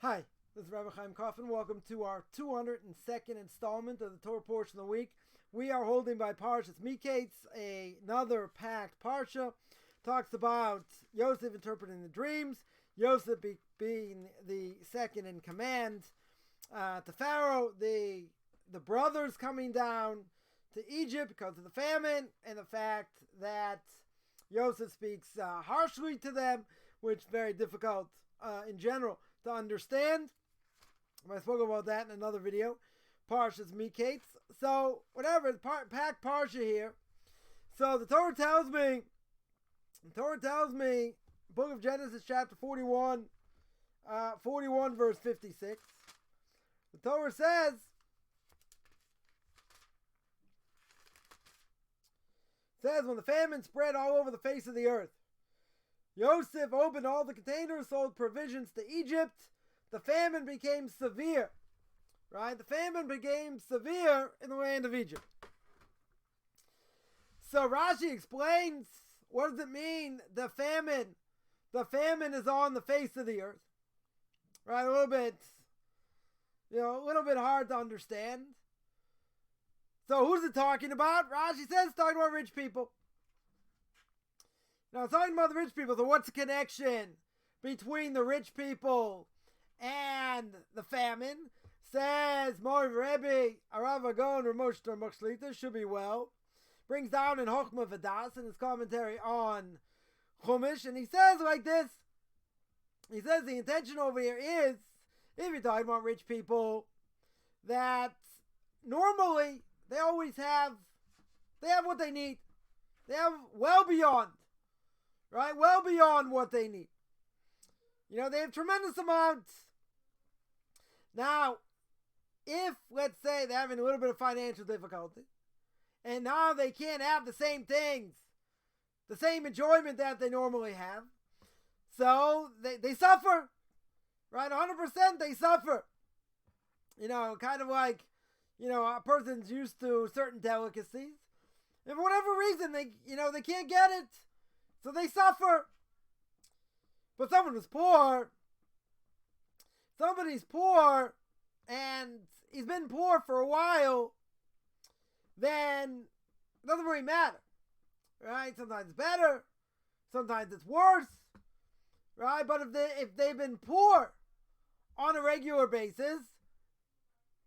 Hi, this is Rabbi Chaim Coffin. Welcome to our 202nd installment of the Torah portion of the week. We are holding by Parshas Miketz, another packed parsha. Talks about Yosef interpreting the dreams, Yosef being the second in command to Pharaoh, the brothers coming down to Egypt because of the famine, and the fact that Yosef speaks harshly to them, which is very difficult in general to understand. I spoke about that in another video. Parshas Miketz. So, whatever, it's packed parsha here. So, the Torah tells me, Book of Genesis, chapter 41, 41 verse 56. The Torah says, when the famine spread all over the face of the earth, Yosef opened all the containers, sold provisions to Egypt. The famine became severe. Right? The famine became severe in the land of Egypt. So Rashi explains, what does it mean, the famine? The famine is on the face of the earth. Right? A little bit hard to understand. So who's it talking about? Rashi says it's talking about rich people. Now, it's talking about the rich people, so what's the connection between the rich people and the famine? Says, Moriv Rebbe, Arav Agon, Ramosh Shlita, should be well. Brings down in Chochmah Vadas in his commentary on Chumash, and he says like this. He says the intention over here is, if you're talking about rich people, that normally they always have what they need. They have well beyond. Right? Well beyond what they need. They have tremendous amounts. Now, if, let's say, they're having a little bit of financial difficulty, and now they can't have the same things, the same enjoyment that they normally have, so they suffer. Right? 100% they suffer. Kind of like, a person's used to certain delicacies, and for whatever reason, they can't get it. So they suffer. But somebody's poor, and he's been poor for a while, then it doesn't really matter. Right? Sometimes it's better, sometimes it's worse. Right? But if they've been poor on a regular basis,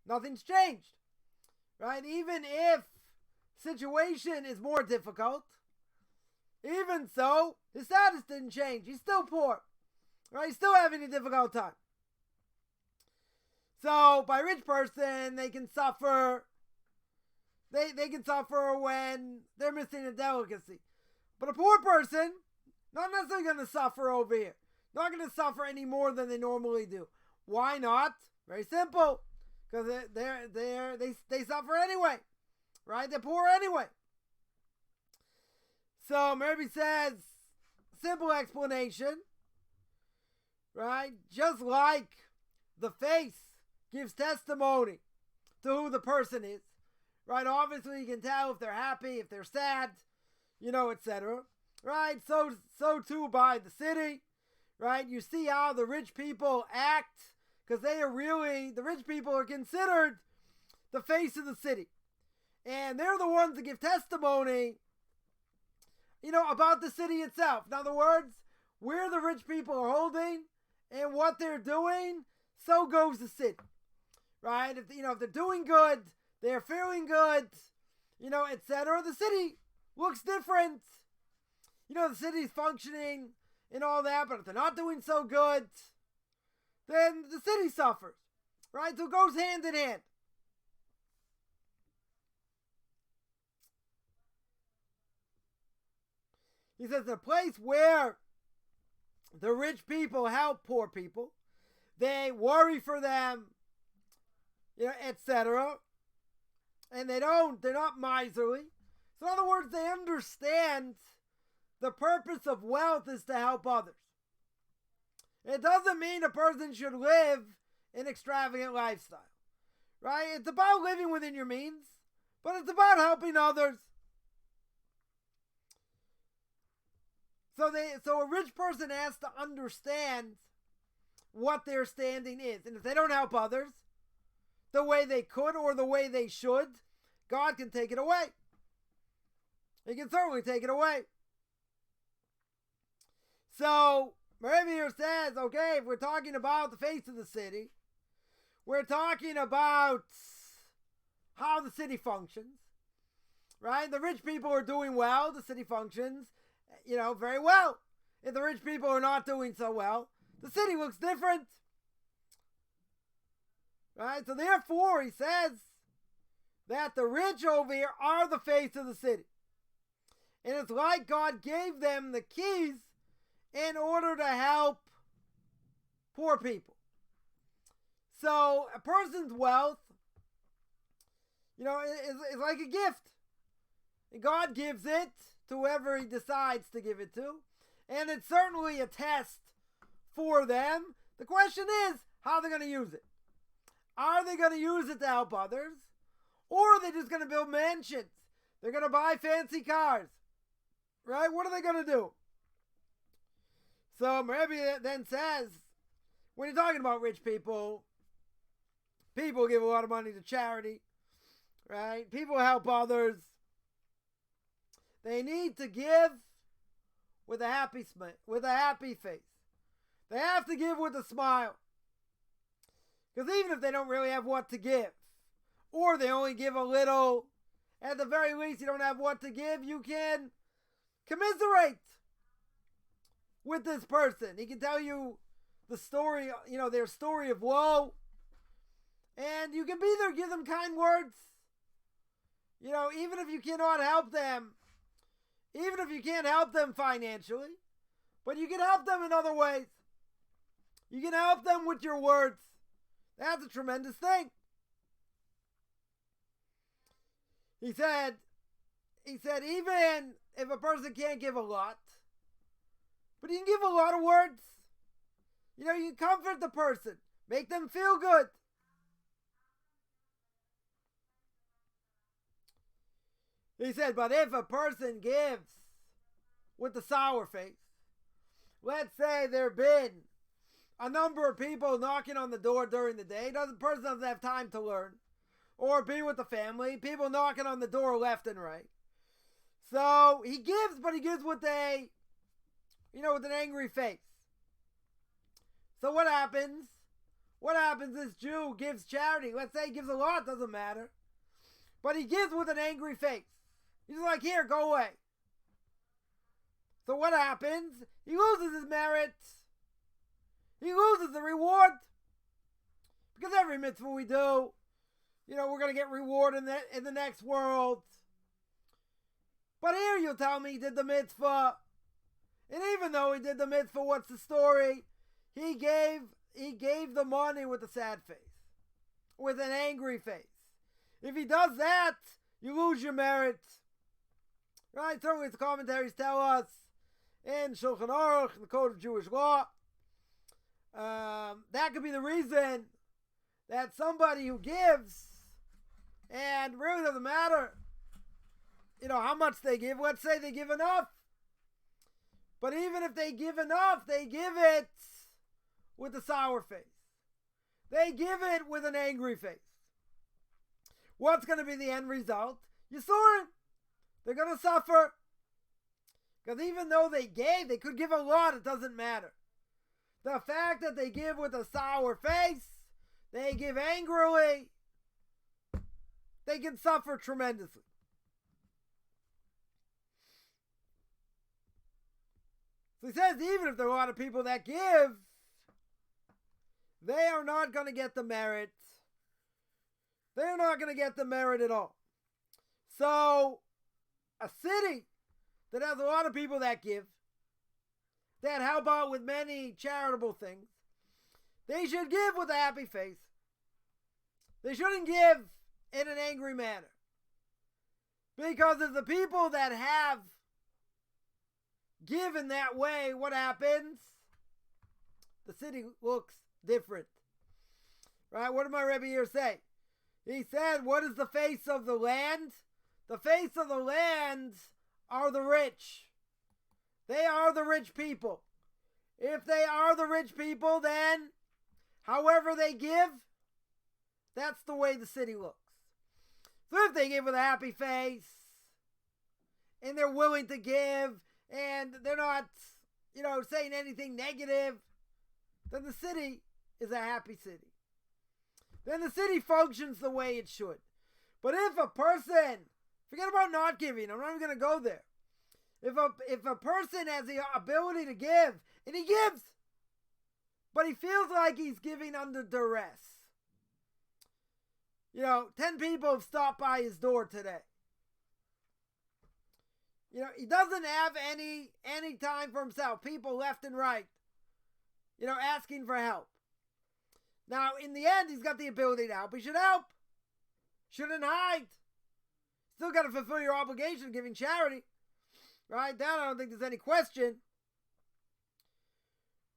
nothing's changed. Right? Even if situation is more difficult, even so, his status didn't change. He's still poor. Right? He's still having a difficult time. So, by a rich person, they can suffer. They can suffer when they're missing a delicacy. But a poor person, not necessarily going to suffer over here. Not going to suffer any more than they normally do. Why not? Very simple. Because they suffer anyway. Right? They're poor anyway. So Merby says, simple explanation, right? Just like the face gives testimony to who the person is, right? Obviously you can tell if they're happy, if they're sad, etc. Right? So too by the city, right? You see how the rich people act, because the rich people are considered the face of the city. And they're the ones that give testimony about the city itself. In other words, where the rich people are holding and what they're doing, so goes the city. Right? If they're doing good, they're feeling good, etc. The city looks different. The city's functioning and all that, but if they're not doing so good, then the city suffers. Right? So it goes hand in hand. He says, a place where the rich people help poor people, they worry for them, etc. And they're not miserly. So in other words, they understand the purpose of wealth is to help others. It doesn't mean a person should live an extravagant lifestyle. Right? It's about living within your means, but it's about helping others. So a rich person has to understand what their standing is. And if they don't help others the way they could or the way they should, God can take it away. He can certainly take it away. So, Rebbe here says, okay, if we're talking about the face of the city, we're talking about how the city functions, right? The rich people are doing well, the city functions, very well. If the rich people are not doing so well, the city looks different, right? So therefore, he says that the rich over here are the face of the city. And it's like God gave them the keys in order to help poor people. So a person's wealth, is like a gift. And God gives it to whoever he decides to give it to. And it's certainly a test for them. The question is, how are they going to use it? Are they going to use it to help others? Or are they just going to build mansions? They're going to buy fancy cars. Right? What are they going to do? So Rebbe then says, when you're talking about rich people, people give a lot of money to charity. Right? People help others. They need to give with a happy face. They have to give with a smile. Because even if they don't really have what to give, or they only give a little, at the very least you don't have what to give, you can commiserate with this person. He can tell you the story, their story of woe. And you can be there, give them kind words. Even if you cannot help them, even if you can't help them financially, but you can help them in other ways. You can help them with your words. That's a tremendous thing. He said, even if a person can't give a lot, but you can give a lot of words. You can comfort the person, make them feel good. He said, but if a person gives with a sour face, let's say there have been a number of people knocking on the door during the day, the person doesn't have time to learn or be with the family, people knocking on the door left and right. So he gives, but he gives with with an angry face. So what happens? What happens? This Jew gives charity. Let's say he gives a lot, doesn't matter. But he gives with an angry face. He's like, here, go away. So what happens? He loses his merit. He loses the reward. Because every mitzvah we do, we're going to get reward in the next world. But here you'll tell me he did the mitzvah. And even though he did the mitzvah, what's the story? He gave the money with a sad face. With an angry face. If he does that, you lose your merit. Right? Certainly the commentaries tell us in Shulchan Aruch, the Code of Jewish Law, that could be the reason that somebody who gives, and really doesn't matter, how much they give. Let's say they give enough. But even if they give enough, they give it with a sour face. They give it with an angry face. What's going to be the end result? You saw it. They're going to suffer. Because even though they could give a lot, it doesn't matter. The fact that they give with a sour face, they give angrily, they can suffer tremendously. So he says even if there are a lot of people that give, they are not going to get the merit. They're not going to get the merit at all. So a city that has a lot of people that give, that help out with many charitable things, they should give with a happy face. They shouldn't give in an angry manner. Because if the people that have given that way, what happens? The city looks different. Right? What did my Rebbe here say? He said, what is the face of the land? The face of the land are the rich. They are the rich people. If they are the rich people, then however they give, that's the way the city looks. So if they give with a happy face, and they're willing to give, and they're not, saying anything negative, then the city is a happy city. Then the city functions the way it should. But if a person, forget about not giving, I'm not even going to go there. If a person has the ability to give, and he gives, but he feels like he's giving under duress. 10 people have stopped by his door today. He doesn't have any time for himself. People left and right, asking for help. Now, in the end, he's got the ability to help. He should help. Shouldn't hide. Still got to fulfill your obligation of giving charity. Right? That I don't think there's any question.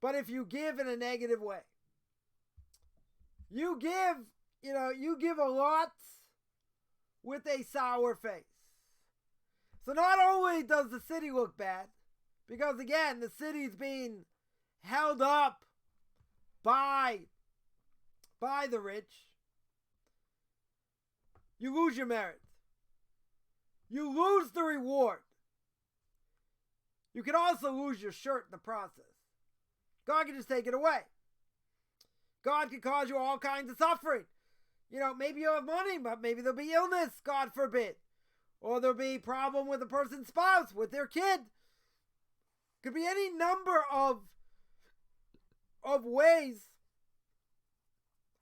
But if you give in a negative way, you give a lot with a sour face. So not only does the city look bad, because again, the city's being held up by the rich, you lose your merit. You lose the reward. You can also lose your shirt in the process. God can just take it away. God can cause you all kinds of suffering. Maybe you have money, but maybe there'll be illness, God forbid. Or there'll be a problem with a person's spouse, with their kid. Could be any number of ways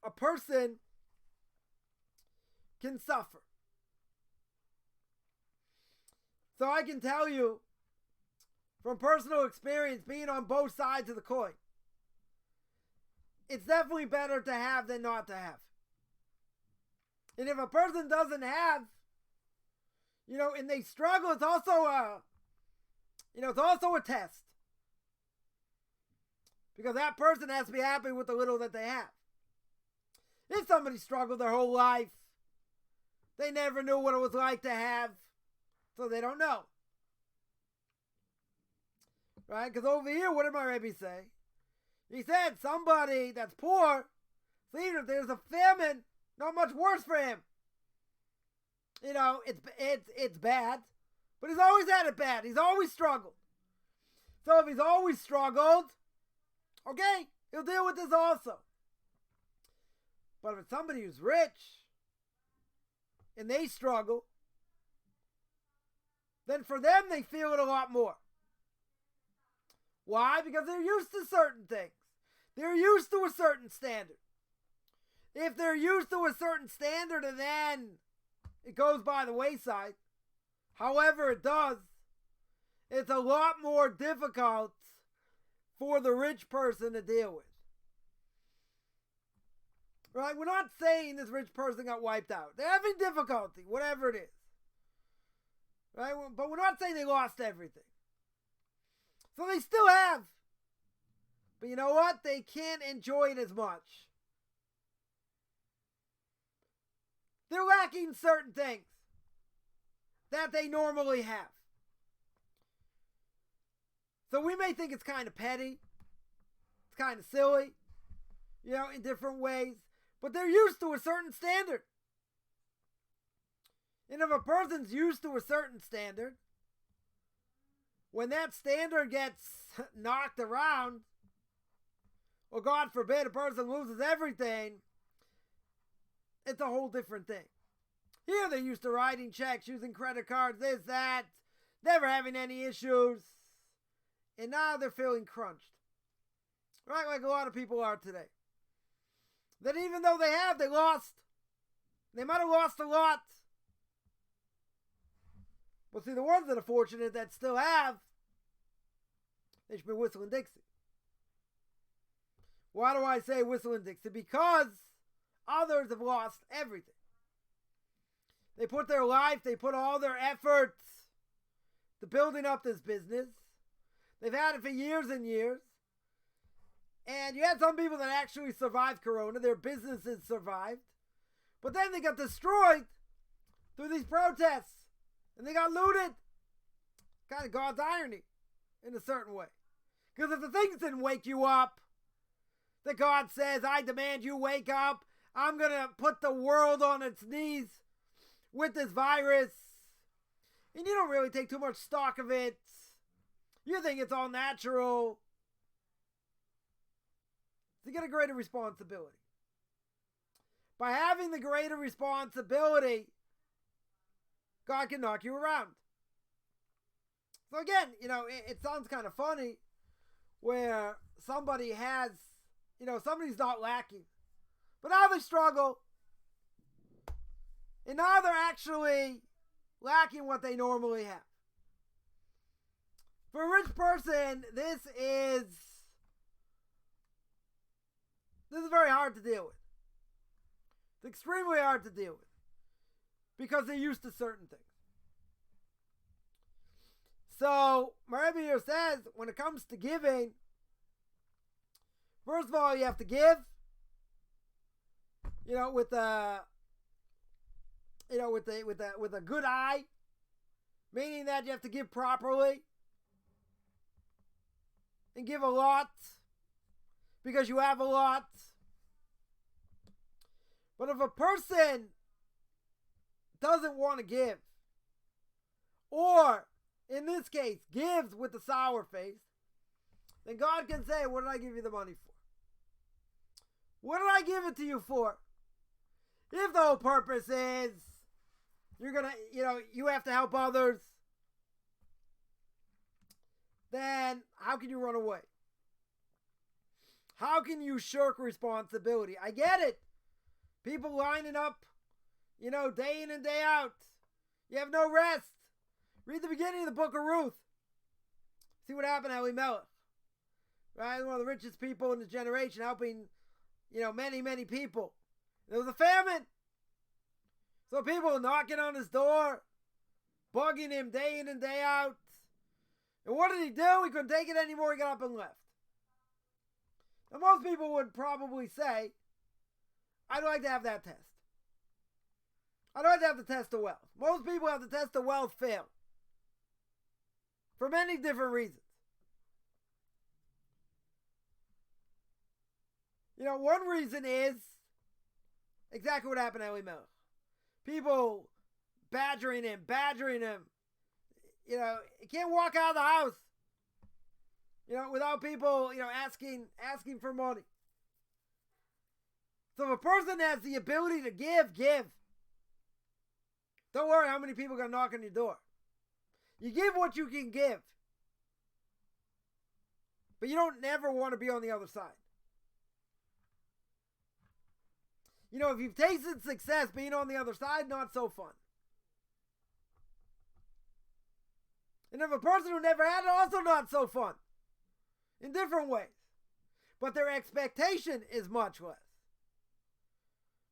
a person can suffer. So I can tell you from personal experience, being on both sides of the coin, it's definitely better to have than not to have. And if a person doesn't have, and they struggle, it's also a test. Because that person has to be happy with the little that they have. If somebody struggled their whole life, they never knew what it was like to have, so they don't know. Right? Because over here, what did my Rebbe say? He said somebody that's poor, so even if there's a famine, not much worse for him. It's bad, but he's always had it bad. He's always struggled. So if he's always struggled, okay, he'll deal with this also. But if it's somebody who's rich and they struggle, then for them they feel it a lot more. Why? Because they're used to certain things. They're used to a certain standard. If they're used to a certain standard and then it goes by the wayside, however it does, it's a lot more difficult for the rich person to deal with. Right? We're not saying this rich person got wiped out. They're having difficulty, whatever it is. Right? But we're not saying they lost everything. So they still have. But you know what? They can't enjoy it as much. They're lacking certain things that they normally have. So we may think it's kind of petty. It's kind of silly. In different ways. But they're used to a certain standard. And if a person's used to a certain standard, when that standard gets knocked around, or God forbid a person loses everything, it's a whole different thing. Here they're used to writing checks, using credit cards, this, that, never having any issues. And now they're feeling crunched. Right? Like a lot of people are today. That even though they lost. They might have lost a lot. But see, the ones that are fortunate that still have, they should be whistling Dixie. Why do I say whistling Dixie? Because others have lost everything. They put their life, they put all their efforts to building up this business. They've had it for years and years. And you had some people that actually survived Corona. Their businesses survived. But then they got destroyed through these protests. And they got looted. Kind of God's irony in a certain way. Because if the things didn't wake you up, that God says, I demand you wake up. I'm going to put the world on its knees with this virus. And you don't really take too much stock of it. You think it's all natural. You get a greater responsibility. By having the greater responsibility, God can knock you around. So again, it sounds kind of funny where somebody has, somebody's not lacking. But now they struggle. And now they're actually lacking what they normally have. For a rich person, this is very hard to deal with. It's extremely hard to deal with because they're used to certain things. So, my Rebbe here says, when it comes to giving, first of all, you have to give, with a good eye, meaning that you have to give properly and give a lot because you have a lot. But if a person doesn't want to give, or in this case, gives with a sour face, then God can say, what did I give you the money for? What did I give it to you for? If the whole purpose is you're going to, you have to help others, then how can you run away? How can you shirk responsibility? I get it. People lining up, day in and day out. You have no rest. Read the beginning of the book of Ruth. See what happened to Elimelech. Right? One of the richest people in his generation, helping, many, many people. There was a famine. So people were knocking on his door, bugging him day in and day out. And what did he do? He couldn't take it anymore. He got up and left. Now, most people would probably say, I'd like to have that test. I'd like to have the test of wealth. Most people have the test of wealth fail. For many different reasons. One reason is exactly what happened to Elimelech. People badgering him. He can't walk out of the house, without people, asking for money. So if a person has the ability to give. Don't worry how many people are going to knock on your door. You give what you can give. But you don't never want to be on the other side. If you've tasted success, being on the other side, not so fun. And if a person who never had it, also not so fun. In different ways. But their expectation is much less.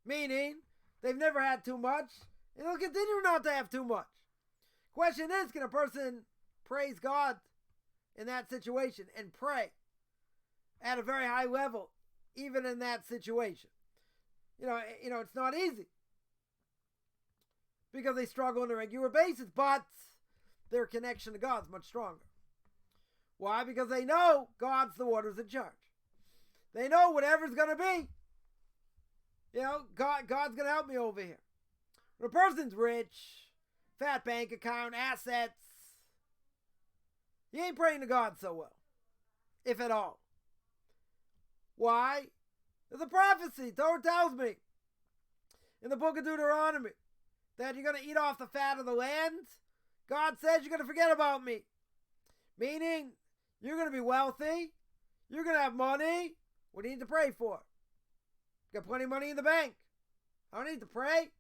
Meaning, they've never had too much, and they'll continue not to have too much. Question is, can a person praise God in that situation and pray at a very high level, even in that situation? It's not easy because they struggle on a regular basis, but their connection to God's much stronger. Why? Because they know God's the one who's in charge. They know whatever's going to be, God's going to help me over here. When a person's rich, fat bank account, assets, he ain't praying to God so well, if at all. Why? There's a prophecy. Torah tells me in the book of Deuteronomy that you're going to eat off the fat of the land. God says you're going to forget about me. Meaning, you're going to be wealthy. You're going to have money. What do you need to pray for? Got plenty of money in the bank. I don't need to pray.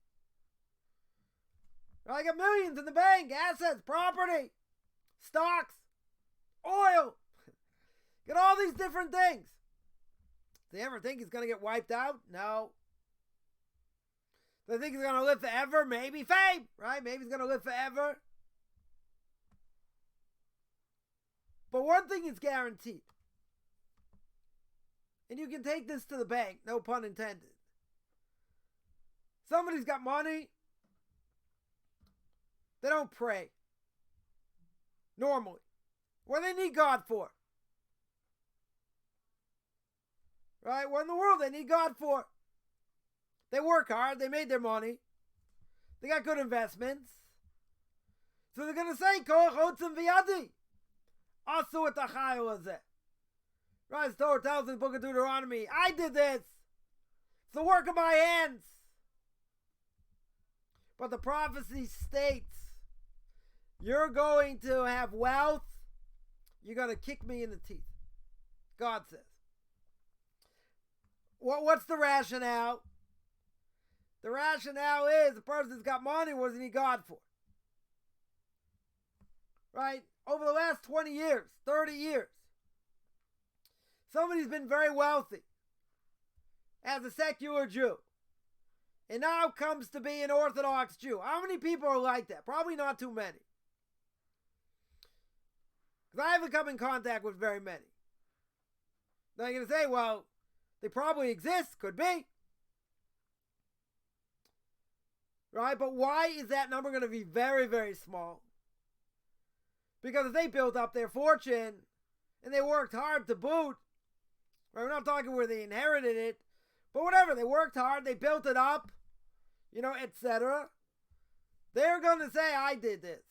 I got millions in the bank. Assets, property, stocks, oil. Got all these different things. Do you ever think he's going to get wiped out? No. Do you think he's going to live forever? Maybe fame, right? Maybe he's going to live forever. But one thing is guaranteed. And you can take this to the bank, no pun intended. Somebody's got money. They don't pray. Normally. What do they need God for? Right? What in the world they need God for? They work hard. They made their money. They got good investments. So they're going to say, Koach otzim v'yadi. Asu et achayil hazeh. Right? The Torah tells in the book of Deuteronomy, I did this. It's the work of my hands. But the prophecy states, you're going to have wealth. You're going to kick me in the teeth. God says. What's the rationale? The rationale is the person's got money. What does he need God for? Right? Over the last 20 years, 30 years, somebody's been very wealthy as a secular Jew. And now comes to be an Orthodox Jew. How many people are like that? Probably not too many. Because I haven't come in contact with very many. Now you're going to say, well, they probably exist. Could be. Right? But why is that number going to be very, very small? Because if they built up their fortune and they worked hard to boot, right? We're not talking where they inherited it, but whatever, they worked hard, they built it up, etc. They're going to say, I did this.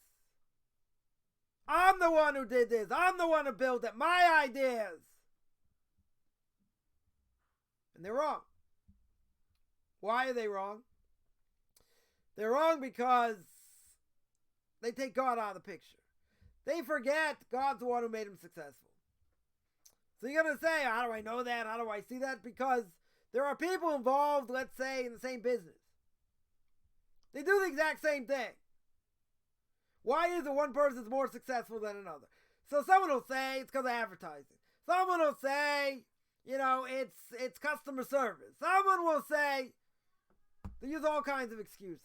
I'm the one who did this. I'm the one who built it. My ideas. And they're wrong. Why are they wrong? They're wrong because they take God out of the picture. They forget God's the one who made them successful. So you're going to say, how do I know that? How do I see that? Because there are people involved, let's say, in the same business. They do the exact same thing. Why is it one person's more successful than another? So someone will say it's because of advertising. Someone will say, it's customer service. Someone will say, they use all kinds of excuses.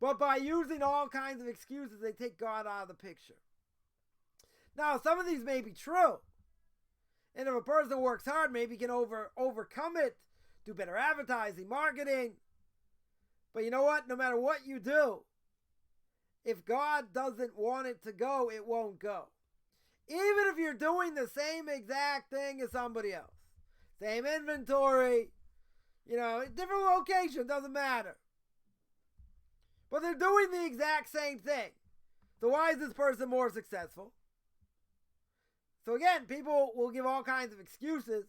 But by using all kinds of excuses, they take God out of the picture. Now, some of these may be true. And if a person works hard, maybe he can overcome it, do better advertising, marketing. But you know what? No matter what you do, if God doesn't want it to go, it won't go. Even if you're doing the same exact thing as somebody else. Same inventory, different location, doesn't matter. But they're doing the exact same thing. So why is this person more successful? So again, people will give all kinds of excuses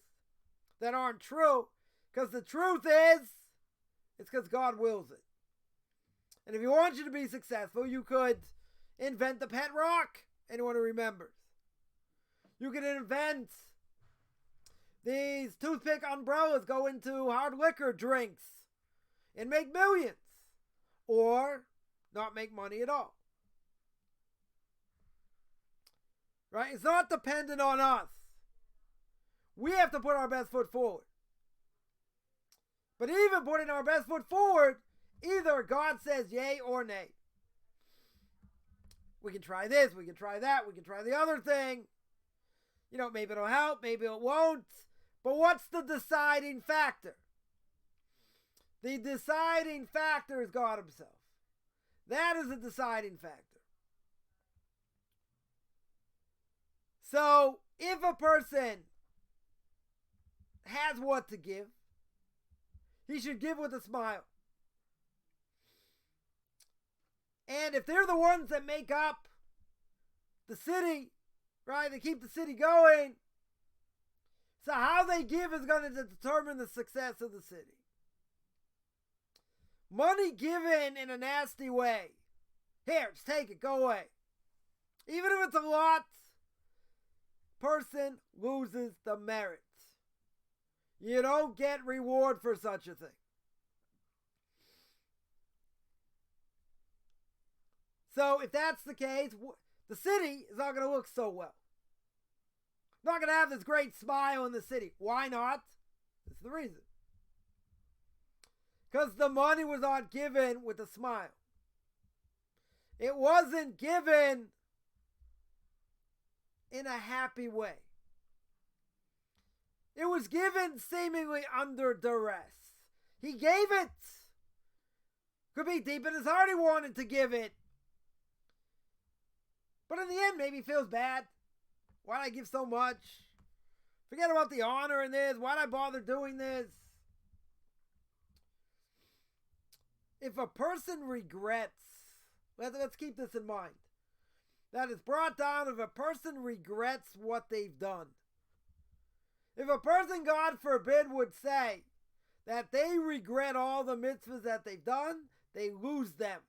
that aren't true. Because the truth is, it's because God wills it. And if He wants you to be successful, you could invent the pet rock. Anyone who remembers. You could invent these toothpick umbrellas, go into hard liquor drinks and make millions. Or not make money at all. Right? It's not dependent on us. We have to put our best foot forward. But even putting our best foot forward, either God says yay or nay. We can try this, we can try that, we can try the other thing. Maybe it'll help, maybe it won't. But what's the deciding factor? The deciding factor is God Himself. That is the deciding factor. So, if a person has what to give, he should give with a smile. And if they're the ones that make up the city, right, they keep the city going, so how they give is going to determine the success of the city. Money given in a nasty way. Here, just take it, go away. Even if it's a lot, person loses the merit. You don't get reward for such a thing. So if that's the case, the city is not going to look so well. Not going to have this great smile in the city. Why not? That's the reason. Because the money was not given with a smile. It wasn't given in a happy way. It was given seemingly under duress. He gave it. Could be deep in his heart he wanted to give it. But in the end, maybe he feels bad. Why did I give so much? Forget about the honor in this. Why'd I bother doing this? If a person regrets, let's keep this in mind. That is brought down if a person regrets what they've done. If a person, God forbid, would say that they regret all the mitzvahs that they've done, they lose them.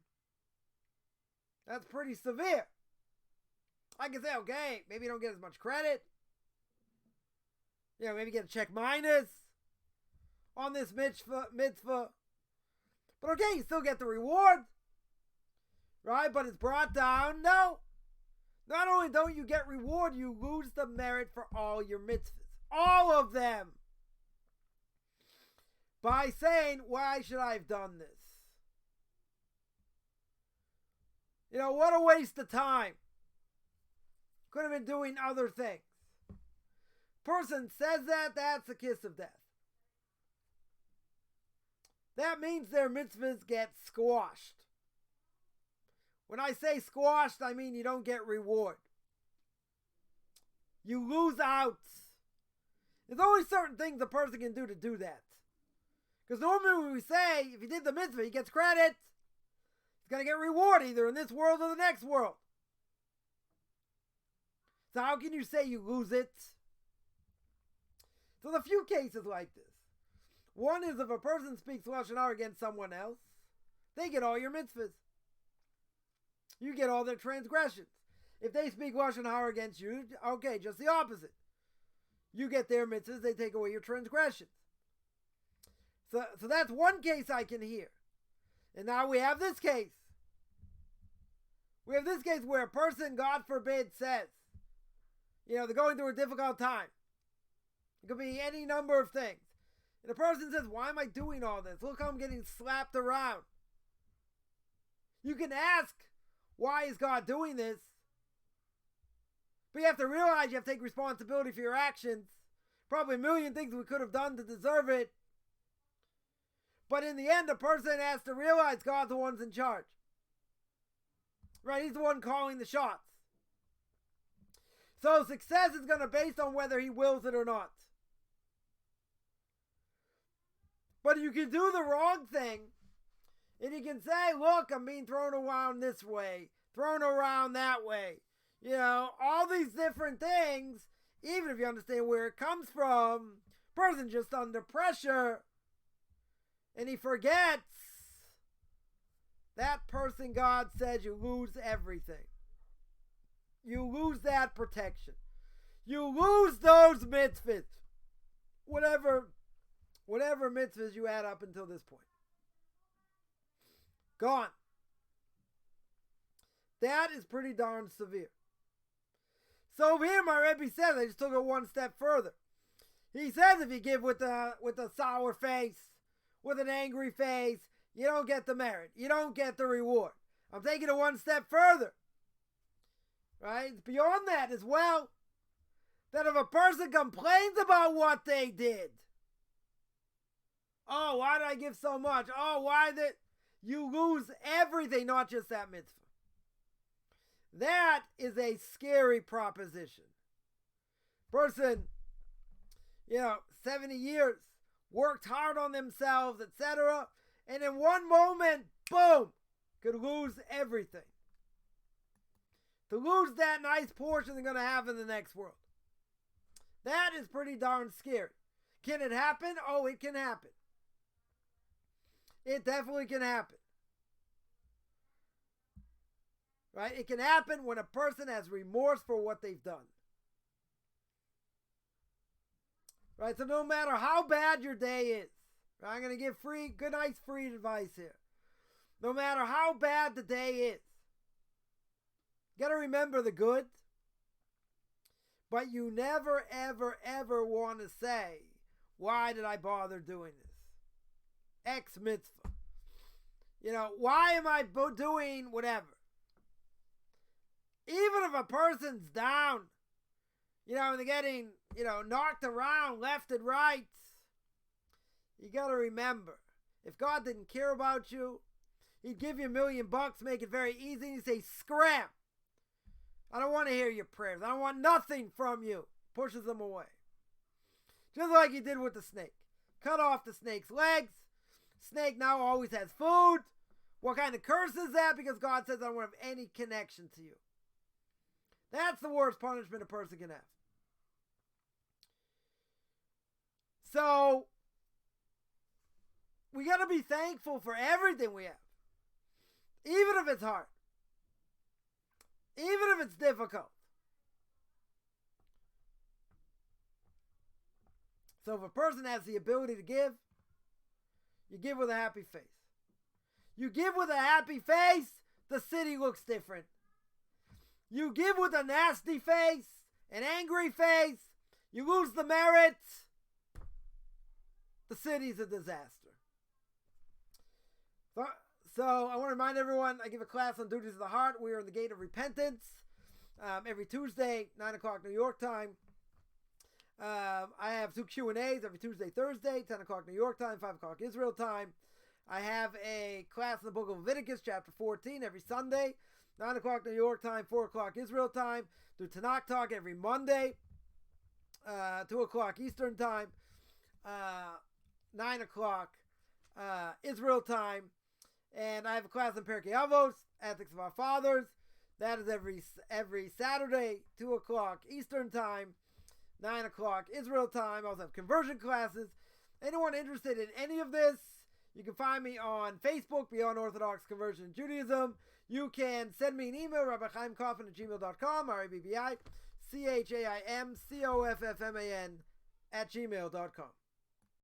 That's pretty severe. I can say, okay, maybe you don't get as much credit. Maybe get a check minus on this mitzvah. But okay, you still get the reward. Right? But it's brought down. No. Not only don't you get reward, you lose the merit for all your mitzvahs. All of them. By saying, why should I have done this? What a waste of time. Could have been doing other things. Person says that, that's a kiss of death. That means their mitzvahs get squashed. When I say squashed, I mean you don't get reward. You lose out. There's only certain things a person can do to do that. Because normally when we say, if he did the mitzvah, he gets credit. He's going to get reward either in this world or the next world. So how can you say you lose it? So there's a few cases like this. One is if a person speaks Lashon Hara against someone else, they get all your mitzvahs. You get all their transgressions. If they speak Lashon Hara against you, okay, just the opposite. You get their mitzvahs, they take away your transgressions. So that's one case I can hear. And now we have this case. We have this case where a person, God forbid, says, they're going through a difficult time. It could be any number of things. And a person says, why am I doing all this? Look how I'm getting slapped around. You can ask, why is God doing this? But you have to realize you have to take responsibility for your actions. Probably a million things we could have done to deserve it. But in the end, a person has to realize God's the one's in charge. Right? He's the one calling the shots. So success is going to be based on whether he wills it or not. But you can do the wrong thing, and you can say, look, I'm being thrown around this way, thrown around that way. All these different things, even if you understand where it comes from, person just under pressure, and he forgets, that person, God says, you lose everything. You lose that protection. You lose those mitzvahs. Whatever mitzvahs you had up until this point. Gone. That is pretty darn severe. So over here, my Rebbe says, I just took it one step further. He says if you give with a sour face, with an angry face, you don't get the merit. You don't get the reward. I'm taking it one step further. Right? It's beyond that as well. That if a person complains about what they did, oh, why did I give so much? Oh, why did you lose everything, not just that mitzvah? That is a scary proposition. Person, 70 years, worked hard on themselves, etc. And in one moment, boom, could lose everything. To lose that nice portion they're going to have in the next world. That is pretty darn scary. Can it happen? Oh, it can happen. It definitely can happen. Right? It can happen when a person has remorse for what they've done. Right? So no matter how bad your day is, right? I'm going to give nice free advice here. No matter how bad the day is, you got to remember the good. But you never, ever, ever want to say, why did I bother doing this? Ex mitzvah. Why am I doing whatever? Even if a person's down, and they're getting, knocked around left and right, you got to remember, if God didn't care about you, he'd give you $1 million, make it very easy, and he'd say, scram. I don't want to hear your prayers. I don't want nothing from you. Pushes them away. Just like he did with the snake. Cut off the snake's legs. Snake now always has food. What kind of curse is that? Because God says, I don't want to have any connection to you. That's the worst punishment a person can have. So, we got to be thankful for everything we have. Even if it's hard. Even if it's difficult. So if a person has the ability to give, you give with a happy face. You give with a happy face, the city looks different. You give with a nasty face, an angry face, you lose the merit, the city's a disaster. So I want to remind everyone, I give a class on duties of the heart. We are in the gate of repentance every Tuesday, 9 o'clock New York time. I have 2 Q&As every Tuesday, Thursday, 10 o'clock New York time, 5 o'clock Israel time. I have a class in the book of Leviticus, chapter 14, every Sunday, 9 o'clock New York time, 4 o'clock Israel time. Do Tanakh Talk every Monday, 2 o'clock Eastern time, 9 o'clock Israel time. And I have a class in Pirkei Avos, Ethics of Our Fathers. That is every Saturday, 2 o'clock Eastern time, 9 o'clock Israel time. I also have conversion classes. Anyone interested in any of this, you can find me on Facebook, Beyond Orthodox Conversion in Judaism. You can send me an email, rabbichaimkoffman@gmail.com, RABBICHAIMCOFFMAN @gmail.com.